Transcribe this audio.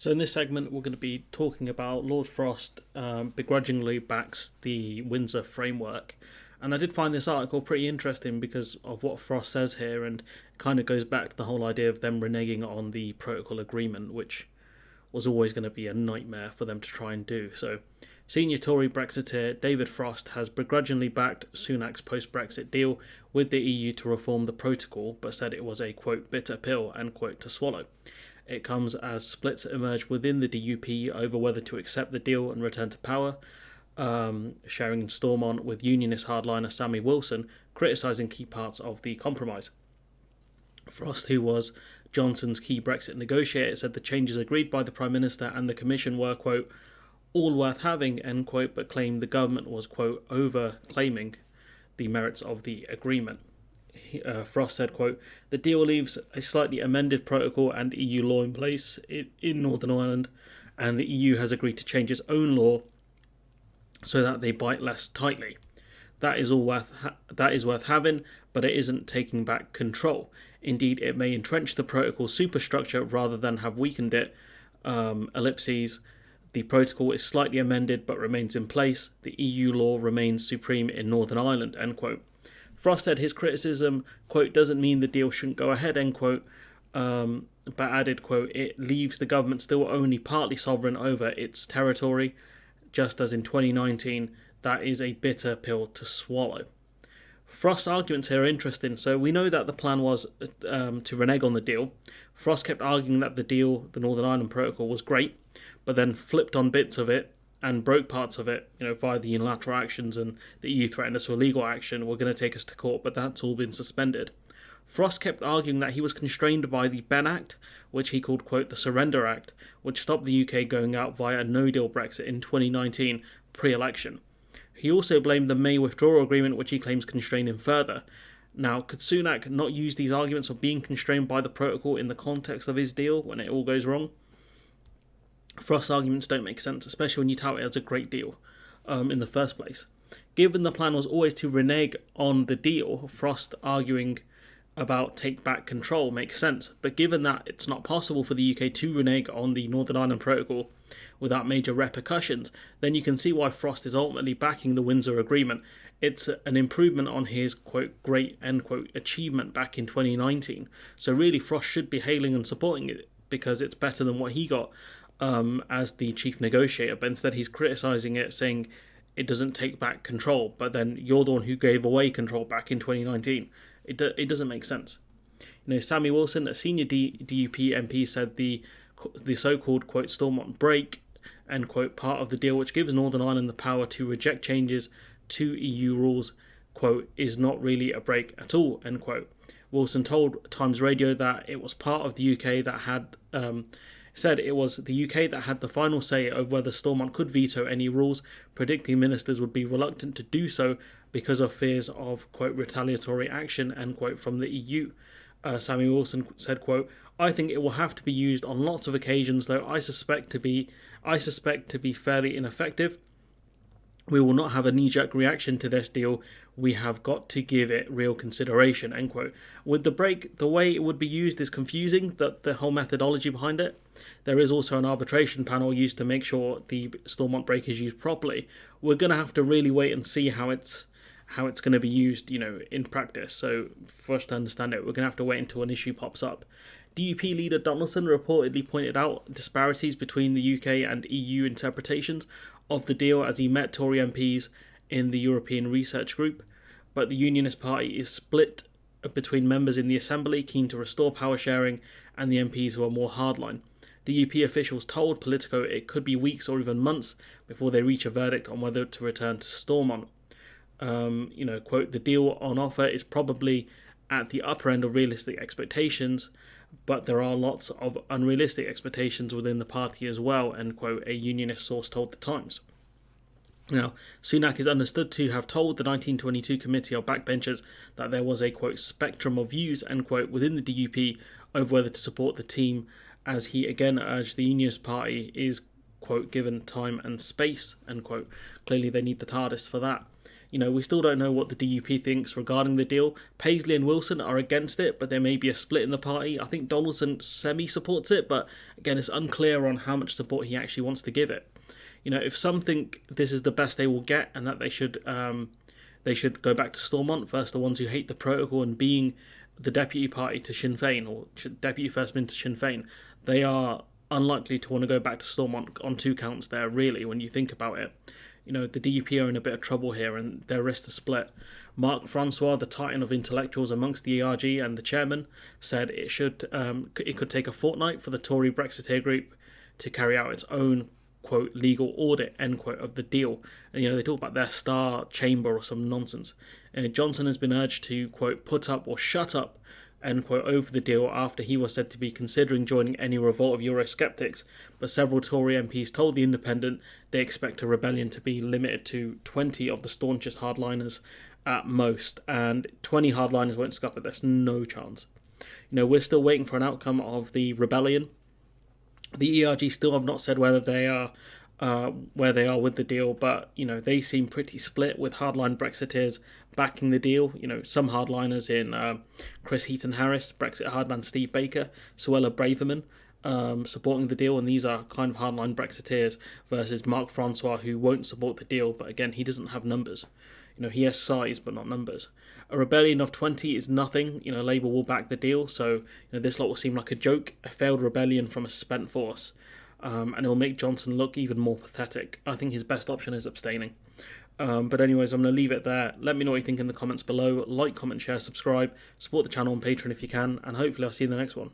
So in this segment, we're going to be talking about Lord Frost begrudgingly backs the Windsor Framework. And I did find this article pretty interesting because of what Frost says here, and it kind of goes back to the whole idea of them reneging on the protocol agreement, which was always going to be a nightmare for them to try and do. So, senior Tory Brexiteer David Frost has begrudgingly backed Sunak's post-Brexit deal with the EU to reform the protocol, but said it was a, quote, bitter pill, end quote, to swallow. It comes as splits emerge within the DUP over whether to accept the deal and return to power, sharing Stormont with unionist hardliner Sammy Wilson criticising key parts of the compromise. Frost, who was Johnson's key Brexit negotiator, said the changes agreed by the Prime Minister and the Commission were, quote, all worth having, end quote, but claimed the government was, quote, over-claiming the merits of the agreement. Frost said, quote, the deal leaves a slightly amended protocol and EU law in place in Northern Ireland, and the EU has agreed to change its own law so that they bite less tightly. That is worth having, but it isn't taking back control. Indeed, it may entrench the protocol superstructure rather than have weakened it. Ellipses. The protocol is slightly amended but remains in place. The EU law remains supreme in Northern Ireland, end quote. Frost said his criticism, quote, doesn't mean the deal shouldn't go ahead, end quote, but added, quote, it leaves the government still only partly sovereign over its territory, just as in 2019, that is a bitter pill to swallow. Frost's arguments here are interesting. So we know that the plan was to renege on the deal. Frost kept arguing that the deal, the Northern Ireland Protocol, was great, but then flipped on bits of it and broke parts of it, via the unilateral actions, and the EU threatened us with legal action. We're going to take us to court, but that's all been suspended. Frost kept arguing that he was constrained by the Benn Act, which he called, quote, the Surrender Act, which stopped the UK going out via a no-deal Brexit in 2019, pre-election. He also blamed the May withdrawal agreement, which he claims constrained him further. Now, could Sunak not use these arguments of being constrained by the protocol in the context of his deal when it all goes wrong? Frost's arguments don't make sense, especially when you tout it as a great deal in the first place. Given the plan was always to renege on the deal, Frost arguing about take back control makes sense. But given that it's not possible for the UK to renege on the Northern Ireland Protocol without major repercussions, then you can see why Frost is ultimately backing the Windsor Agreement. It's an improvement on his, quote, great, end quote, achievement back in 2019. So really, Frost should be hailing and supporting it because it's better than what he got as the chief negotiator. But instead he's criticising it, saying it doesn't take back control, but then you're the one who gave away control back in 2019. It doesn't make sense. Sammy Wilson, a senior DUP MP, said the so-called, quote, Stormont break, end quote, part of the deal which gives Northern Ireland the power to reject changes to EU rules, quote, is not really a break at all, end quote. Wilson told Times Radio that it was part of the UK that had said it was the UK that had the final say over whether Stormont could veto any rules, predicting ministers would be reluctant to do so because of fears of, quote, retaliatory action, end quote, from the EU. Sammy Wilson said, quote, I think it will have to be used on lots of occasions, though I suspect to be fairly ineffective. We will not have a knee-jerk reaction to this deal. We have got to give it real consideration, end quote. With the break, the way it would be used is confusing, the whole methodology behind it. There is also an arbitration panel used to make sure the Stormont break is used properly. We're going to have to really wait and see how it's going to be used, in practice. So for us to understand it, we're going to have to wait until an issue pops up. DUP leader Donaldson reportedly pointed out disparities between the UK and EU interpretations of the deal as he met Tory MPs in the European Research Group, but the Unionist Party is split between members in the Assembly keen to restore power sharing and the MPs who are more hardline. DUP officials told Politico it could be weeks or even months before they reach a verdict on whether to return to Stormont. Quote, the deal on offer is probably at the upper end of realistic expectations, but there are lots of unrealistic expectations within the party as well, end quote, a unionist source told the Times. Now, Sunak is understood to have told the 1922 Committee of Backbenchers that there was a, quote, spectrum of views, end quote, within the DUP over whether to support the team, as he again urged the Unionist Party is, quote, given time and space, end quote. Clearly they need the TARDIS for that. We still don't know what the DUP thinks regarding the deal. Paisley and Wilson are against it, but there may be a split in the party. I think Donaldson semi-supports it, but again, it's unclear on how much support he actually wants to give it. If some think this is the best they will get and that they should go back to Stormont versus the ones who hate the protocol and being the deputy party to Sinn Féin, or deputy first minister to Sinn Féin, they are unlikely to want to go back to Stormont on two counts there, really, when you think about it. The DUP are in a bit of trouble here and their risk to split. Mark Francois, the titan of intellectuals amongst the ERG and the chairman, said it could take a fortnight for the Tory Brexiteer group to carry out its own, quote, legal audit, end quote, of the deal. And, they talk about their star chamber or some nonsense. Johnson has been urged to, quote, put up or shut up, end quote, over the deal after he was said to be considering joining any revolt of Eurosceptics, but several Tory MPs told The Independent they expect a rebellion to be limited to 20 of the staunchest hardliners at most, and 20 hardliners won't scupper. There's no chance. We're still waiting for an outcome of the rebellion. The ERG still have not said whether they are where they are with the deal, but they seem pretty split, with hardline Brexiteers backing the deal. Some hardliners in Chris Heaton-Harris, Brexit hardman Steve Baker, Suella Braverman supporting the deal, and these are kind of hardline Brexiteers, versus Mark Francois, who won't support the deal, but again, he doesn't have numbers. He has size but not numbers. A rebellion of 20 is nothing. Labour will back the deal, so this lot will seem like a joke, a failed rebellion from a spent force. And it will make Johnson look even more pathetic. I think his best option is abstaining. But anyways, I'm going to leave it there. Let me know what you think in the comments below. Like, comment, share, subscribe. Support the channel on Patreon if you can. And hopefully I'll see you in the next one.